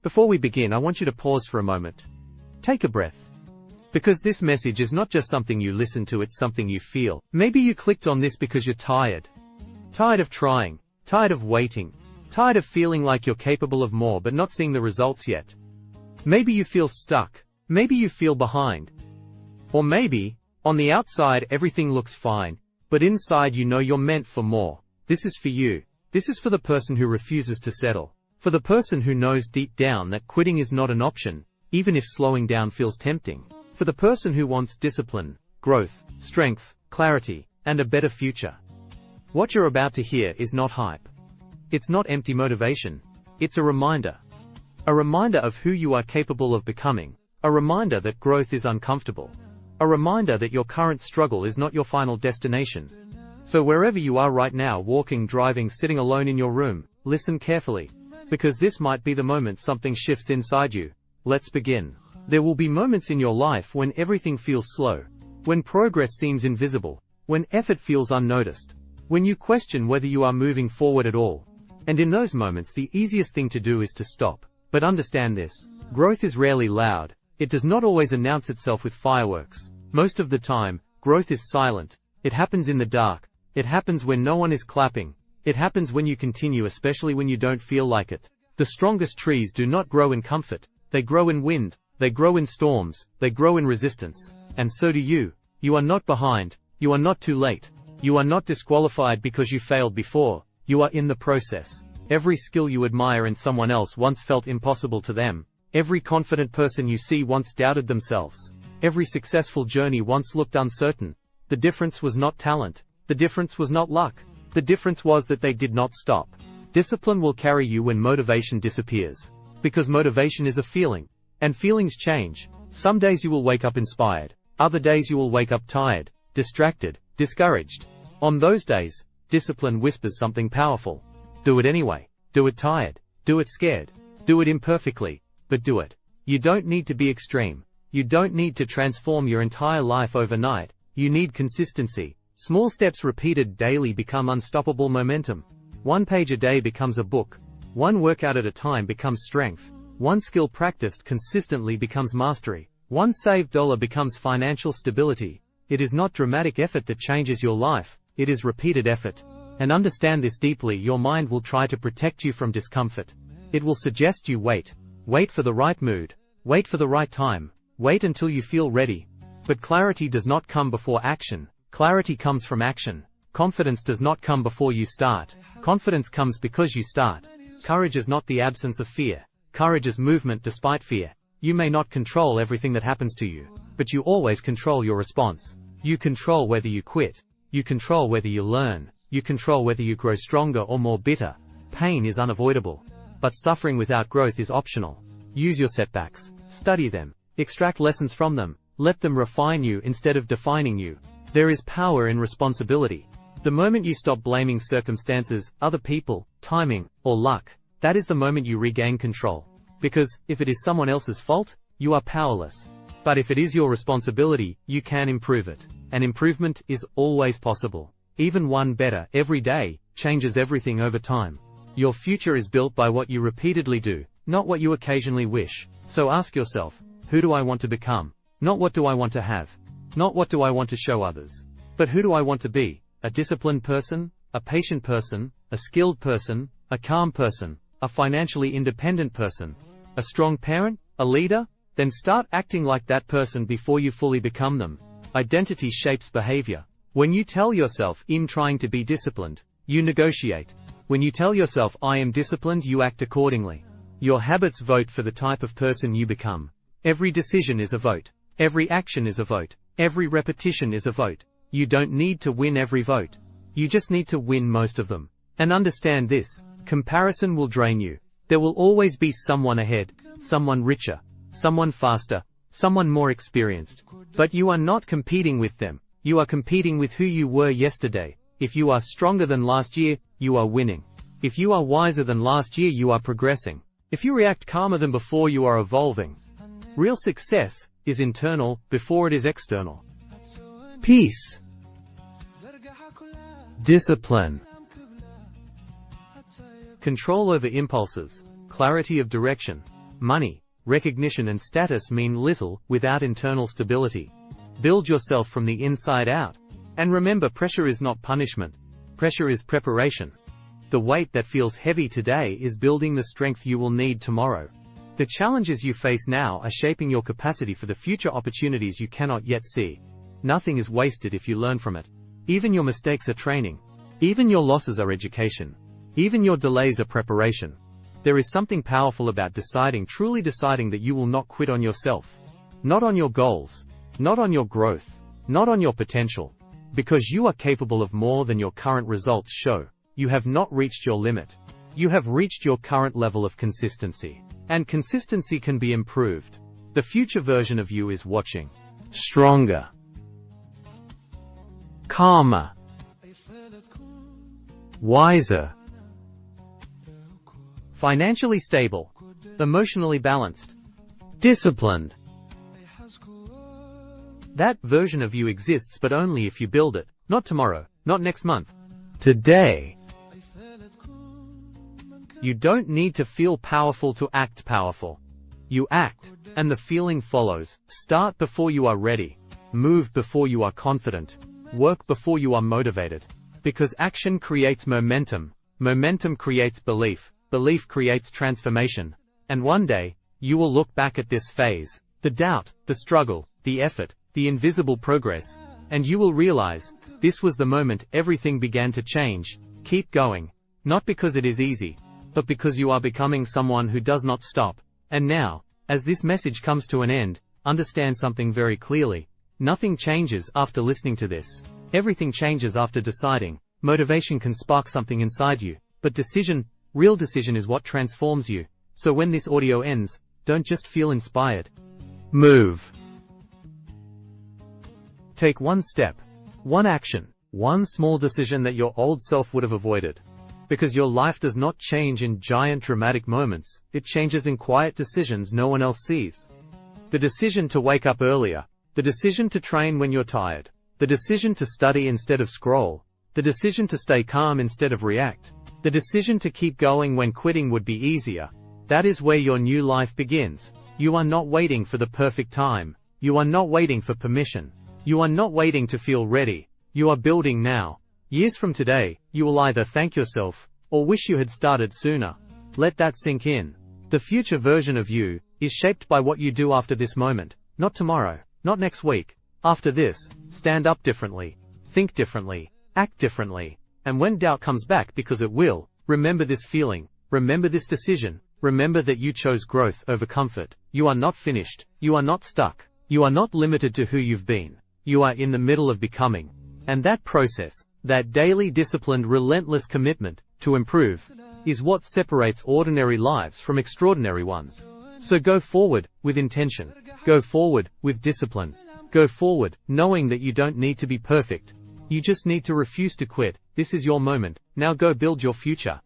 Before we begin, I want you to pause for a moment. Take a breath. Because this message is not just something you listen to, it's something you feel. Maybe you clicked on this because you're tired. Tired of trying. Tired of waiting. Tired of feeling like you're capable of more but not seeing the results yet. Maybe you feel stuck. Maybe you feel behind. Or maybe, on the outside everything looks fine, but inside you know you're meant for more. This is for you. This is for the person who refuses to settle. For the person who knows deep down that quitting is not an option, even if slowing down feels tempting. For the person who wants discipline, growth, strength, clarity, and a better future. What you're about to hear is not hype. It's not empty motivation. It's a reminder. A reminder of who you are capable of becoming. A reminder that growth is uncomfortable. A reminder that your current struggle is not your final destination. So wherever you are right now, walking, driving, sitting alone in your room, listen carefully. Because this might be the moment something shifts inside you. Let's begin. There will be moments in your life when everything feels slow. When progress seems invisible. When effort feels unnoticed. When you question whether you are moving forward at all. And in those moments the easiest thing to do is to stop. But understand this. Growth is rarely loud. It does not always announce itself with fireworks. Most of the time, growth is silent. It happens in the dark. It happens when no one is clapping. It happens when you continue, especially when you don't feel like it. The strongest trees do not grow in comfort. They grow in wind. They grow in storms. They grow in resistance. And so do you. You are not behind. You are not too late. You are not disqualified because you failed before. You are in the process. Every skill you admire in someone else once felt impossible to them. Every confident person you see once doubted themselves. Every successful journey once looked uncertain. The difference was not talent. The difference was not luck. The difference was that they did not stop. Discipline will carry you when motivation disappears. Because motivation is a feeling. And feelings change. Some days you will wake up inspired. Other days you will wake up tired, distracted, discouraged. On those days, discipline whispers something powerful. Do it anyway. Do it tired. Do it scared. Do it imperfectly. But do it. You don't need to be extreme. You don't need to transform your entire life overnight. You need consistency. Small steps repeated daily become unstoppable momentum. 1 page a day becomes a book. 1 workout at a time becomes strength. 1 skill practiced consistently becomes mastery. 1 saved dollar becomes financial stability. It is not dramatic effort that changes your life. It is repeated effort. And understand this deeply, your mind will try to protect you from discomfort. It will suggest you wait. Wait for the right mood. Wait for the right time. Wait until you feel ready. But clarity does not come before action. Clarity comes from action. Confidence does not come before you start. Confidence comes because you start. Courage is not the absence of fear. Courage is movement despite fear. You may not control everything that happens to you, but you always control your response. You control whether you quit. You control whether you learn. You control whether you grow stronger or more bitter. Pain is unavoidable. But suffering without growth is optional. Use your setbacks. Study them. Extract lessons from them. Let them refine you instead of defining you. There is power in responsibility. The moment you stop blaming circumstances, other people, timing, or luck, that is the moment you regain control. Because, if it is someone else's fault, you are powerless. But if it is your responsibility, you can improve it. And improvement is always possible. Even 1 better every day changes everything over time. Your future is built by what you repeatedly do, not what you occasionally wish. So ask yourself, who do I want to become? Not what do I want to have? Not what do I want to show others? But who do I want to be? A disciplined person? A patient person? A skilled person? A calm person? A financially independent person? A strong parent? A leader? Then start acting like that person before you fully become them. Identity shapes behavior. When you tell yourself, I'm trying to be disciplined, you negotiate. When you tell yourself, I am disciplined, you act accordingly. Your habits vote for the type of person you become. Every decision is a vote. Every action is a vote. Every repetition is a vote. You don't need to win every vote. You just need to win most of them. And understand this, comparison will drain you. There will always be someone ahead, someone richer, someone faster, someone more experienced. But you are not competing with them. You are competing with who you were yesterday. If you are stronger than last year, you are winning. If you are wiser than last year, you are progressing. If you react calmer than before, you are evolving. Real success is internal before it is external. Peace. Discipline. Control over impulses. Clarity of direction. Money, recognition and status mean little without internal stability. Build yourself from the inside out. And remember, pressure is not punishment. Pressure is preparation. The weight that feels heavy today is building the strength you will need tomorrow. The challenges you face now are shaping your capacity for the future opportunities you cannot yet see. Nothing is wasted if you learn from it. Even your mistakes are training. Even your losses are education. Even your delays are preparation. There is something powerful about truly deciding that you will not quit on yourself. Not on your goals. Not on your growth. Not on your potential. Because you are capable of more than your current results show. You have not reached your limit. You have reached your current level of consistency. And consistency can be improved. The future version of you is watching. Stronger. Calmer. Wiser. Financially stable. Emotionally balanced. Disciplined. That version of you exists, but only if you build it. Not tomorrow, not next month. Today. You don't need to feel powerful to act powerful. You act, and the feeling follows. Start before you are ready. Move before you are confident. Work before you are motivated. Because action creates momentum. Momentum creates belief. Belief creates transformation. And one day, you will look back at this phase, the doubt, the struggle, the effort, the invisible progress, and you will realize, this was the moment everything began to change. Keep going. Not because it is easy, but because you are becoming someone who does not stop. And now, as this message comes to an end, understand something very clearly. Nothing changes after listening to this. Everything changes after deciding. Motivation can spark something inside you, but real decision is what transforms you. So when this audio ends, don't just feel inspired. Move. Take one step, one action, one small decision that your old self would have avoided. Because your life does not change in giant dramatic moments, it changes in quiet decisions no one else sees. The decision to wake up earlier, the decision to train when you're tired, the decision to study instead of scroll, the decision to stay calm instead of react, the decision to keep going when quitting would be easier. That is where your new life begins. You are not waiting for the perfect time. You are not waiting for permission. You are not waiting to feel ready. You are building now. Years from today, you will either thank yourself, or wish you had started sooner. Let that sink in. The future version of you is shaped by what you do after this moment. Not tomorrow, not next week. After this, stand up differently. Think differently. Act differently. And when doubt comes back, because it will, remember this feeling. Remember this decision. Remember that you chose growth over comfort. You are not finished. You are not stuck. You are not limited to who you've been. You are in the middle of becoming. And that process, that daily disciplined, relentless commitment to improve, is what separates ordinary lives from extraordinary ones. So go forward with intention. Go forward with discipline. Go forward knowing that you don't need to be perfect. You just need to refuse to quit. This is your moment. Now go build your future.